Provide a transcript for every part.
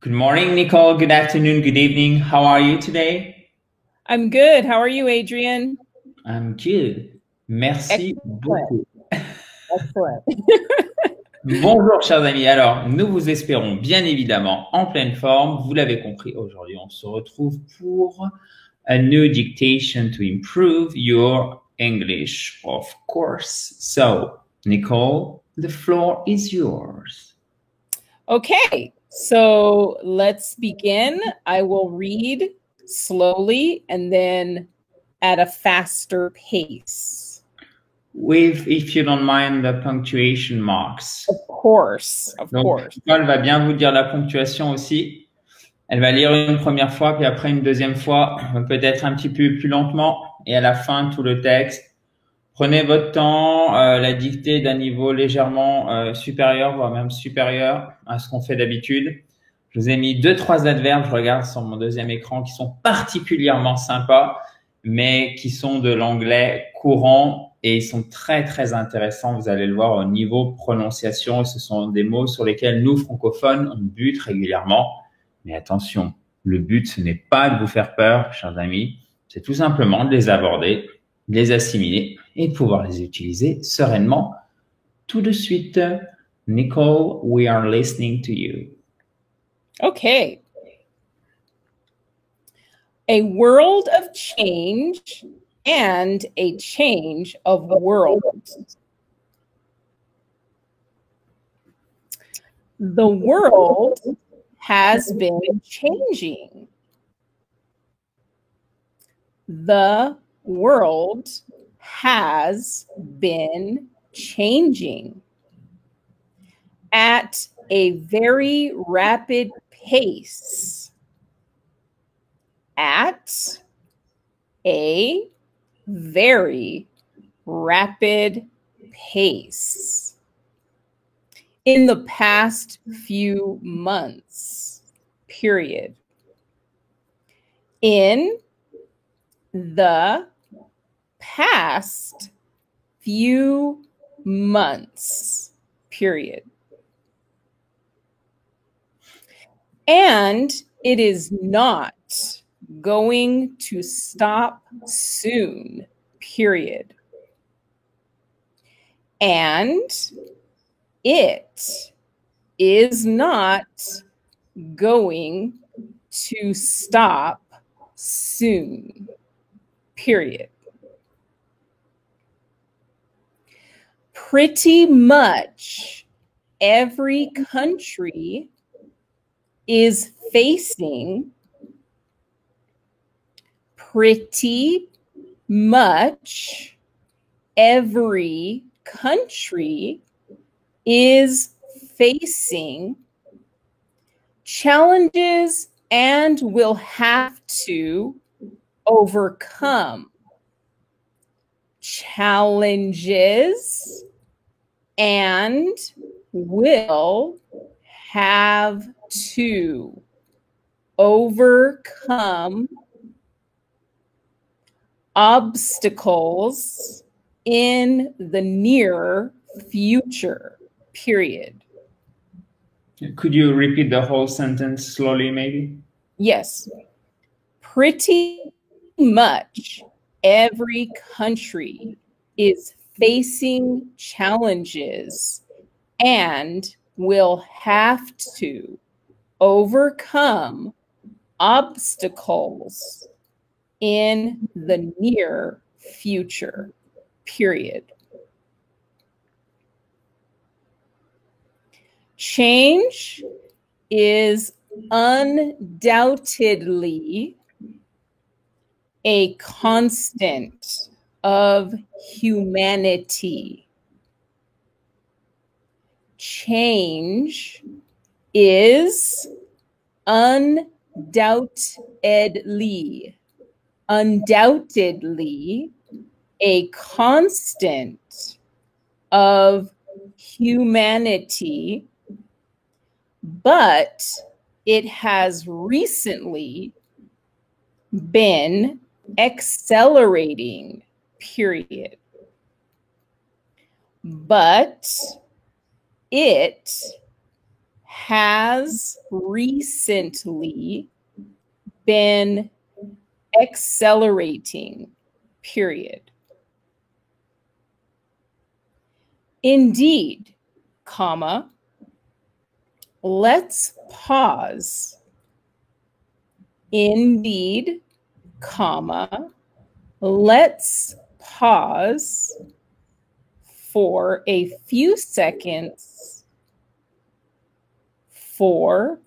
Good morning, Nicole. Good afternoon. Good evening. How are you today? I'm good. How are you, Adrian? I'm good. Merci Excellent. beaucoup. Excellent. Bonjour, chers amis. Alors, nous vous espérons bien évidemment en pleine forme. Vous l'avez compris, aujourd'hui, on se retrouve pour a new dictation to improve your English, of course. So, Nicole, the floor is yours. Okay, so let's begin. I will read slowly and then at a faster pace. With, if you don't mind, the punctuation marks. Of course, of Donc, course. Nicole va bien vous dire la ponctuation aussi. Elle va lire une première fois, puis après une deuxième fois, peut-être un petit peu plus lentement, et à la fin, tout le texte. Prenez votre temps, la dictée d'un niveau légèrement supérieur, voire même supérieur à ce qu'on fait d'habitude. Je vous ai mis deux, trois adverbes, je regarde sur mon deuxième écran, qui sont particulièrement sympas, mais qui sont de l'anglais courant et ils sont très, très intéressants. Vous allez le voir au niveau prononciation. Ce sont des mots sur lesquels nous, francophones, on bute régulièrement. Mais attention, le but, ce n'est pas de vous faire peur, chers amis. C'est tout simplement de les aborder, de les assimiler et de pouvoir les utiliser sereinement tout de suite. Nicole, we are listening to you. Okay. A world of change and a change of world. The world has been changing. The world has been changing at a very rapid pace. At a very rapid pace. In the past few months, period. In the past few months, period. And it is not going to stop soon, period. And it is not going to stop soon, period. Pretty much every country is facing pretty much every country is facing challenges and will have to overcome challenges and will have to overcome obstacles in the near future, period. Could you repeat the whole sentence slowly, maybe? Yes. Pretty much every country is facing challenges and will have to overcome obstacles in the near future, period. Change is undoubtedly a constant of humanity. Change is undoubtedly a constant of humanity, but it has recently been accelerating, period. But it has recently been accelerating, period. Indeed, comma, let's pause. Indeed, comma, let's pause for a few seconds. For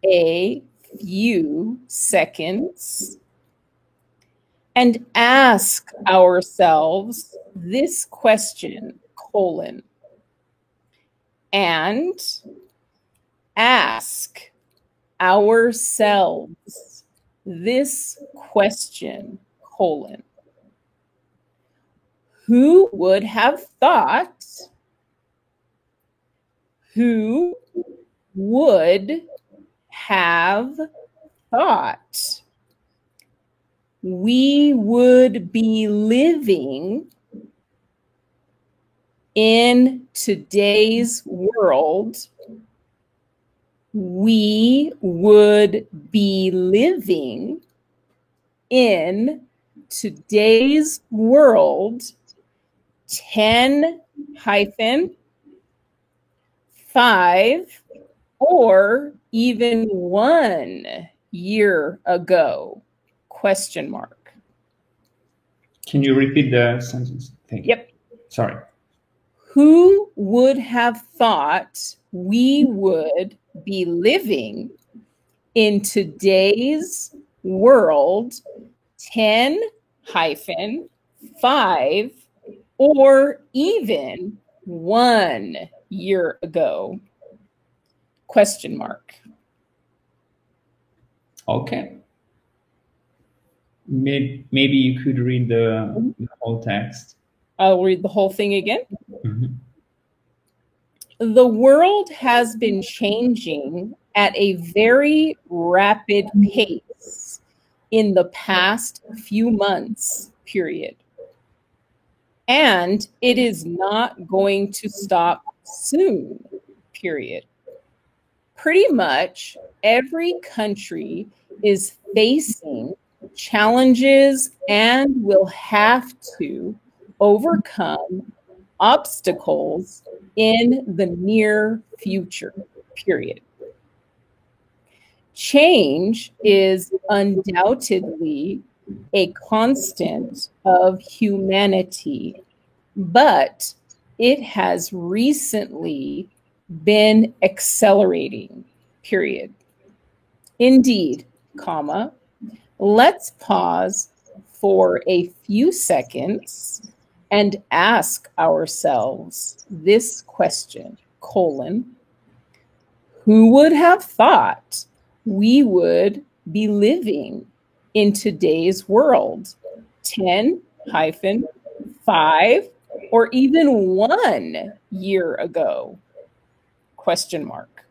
a few seconds. And ask ourselves this question, colon. And ask ourselves this question, colon. Who would have thought? Who would have thought we would be living in today's world? We would be living in today's world 10-5 or even 1 year ago? Question mark. Can you repeat the sentence? Thank you. Yep. Sorry. Who would have thought we would be living in today's world 10-5 or even 1 year ago? Question mark. Okay. Maybe you could read the whole text. I'll read the whole thing again. Mm-hmm. The world has been changing at a very rapid pace in the past few months, period. And it is not going to stop soon, period. Pretty much every country is facing challenges and will have to overcome obstacles in the near future, period. Change is undoubtedly a constant of humanity, but it has recently been accelerating, period. Indeed, comma, let's pause for a few seconds and ask ourselves this question, colon, who would have thought we would be living in today's world 10-5 or even 1 year ago? Question mark.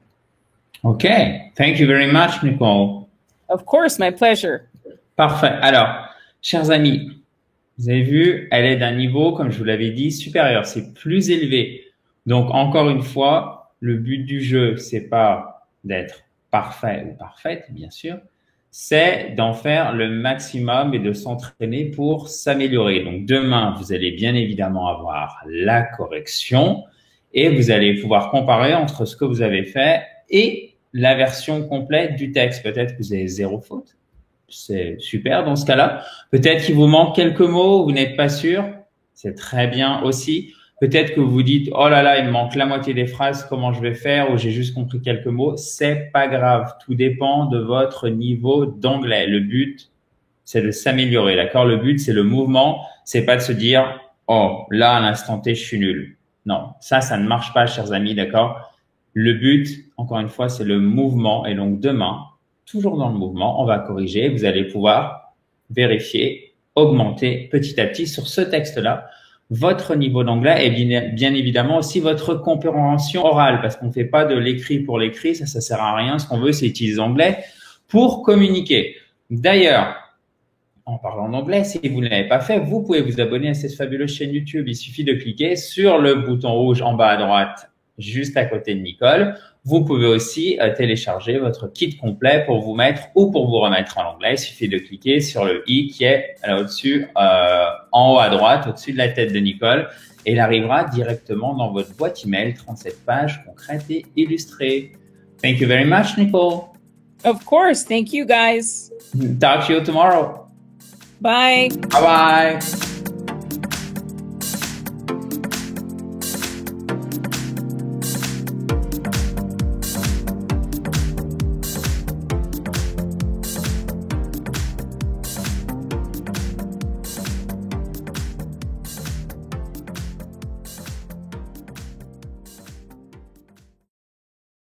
Okay. Thank you very much, Nicole. Of course, my pleasure. Parfait. Alors, chers amis, vous avez vu, elle est d'un niveau, comme je vous l'avais dit, supérieur. C'est plus élevé. Donc, encore une fois, le but du jeu, c'est pas d'être parfait ou parfaite, bien sûr. C'est d'en faire le maximum et de s'entraîner pour s'améliorer. Donc, demain, vous allez bien évidemment avoir la correction et vous allez pouvoir comparer entre ce que vous avez fait et la version complète du texte. Peut-être que vous avez 0 faute. C'est super dans ce cas-là. Peut-être qu'il vous manque quelques mots, vous n'êtes pas sûr. C'est très bien aussi. Peut-être que vous vous dites, oh là là, il me manque la moitié des phrases, comment je vais faire, ou j'ai juste compris quelques mots. C'est pas grave. Tout dépend de votre niveau d'anglais. Le but, c'est de s'améliorer, d'accord? Le but, c'est le mouvement. C'est pas de se dire, oh, là, à l'instant T, je suis nul. Non, ça ne marche pas, chers amis, d'accord? Le but, encore une fois, c'est le mouvement. Et donc, demain, toujours dans le mouvement, on va corriger. Vous allez pouvoir vérifier, augmenter petit à petit sur ce texte-là votre niveau d'anglais et bien évidemment aussi votre compréhension orale parce qu'on ne fait pas de l'écrit pour l'écrit, ça sert à rien. Ce qu'on veut, c'est utiliser l'anglais pour communiquer. D'ailleurs, en parlant d'anglais, si vous ne l'avez pas fait, vous pouvez vous abonner à cette fabuleuse chaîne YouTube. Il suffit de cliquer sur le bouton rouge en bas à droite, juste à côté de Nicole. Vous pouvez aussi télécharger votre kit complet pour vous mettre ou pour vous remettre en anglais. Il suffit de cliquer sur le i qui est là au-dessus, en haut à droite, au-dessus de la tête de Nicole. Et il arrivera directement dans votre boîte email, 37 pages concrètes et illustrées. Thank you very much, Nicole. Of course. Thank you, guys. Talk to you tomorrow. Bye. Bye-bye.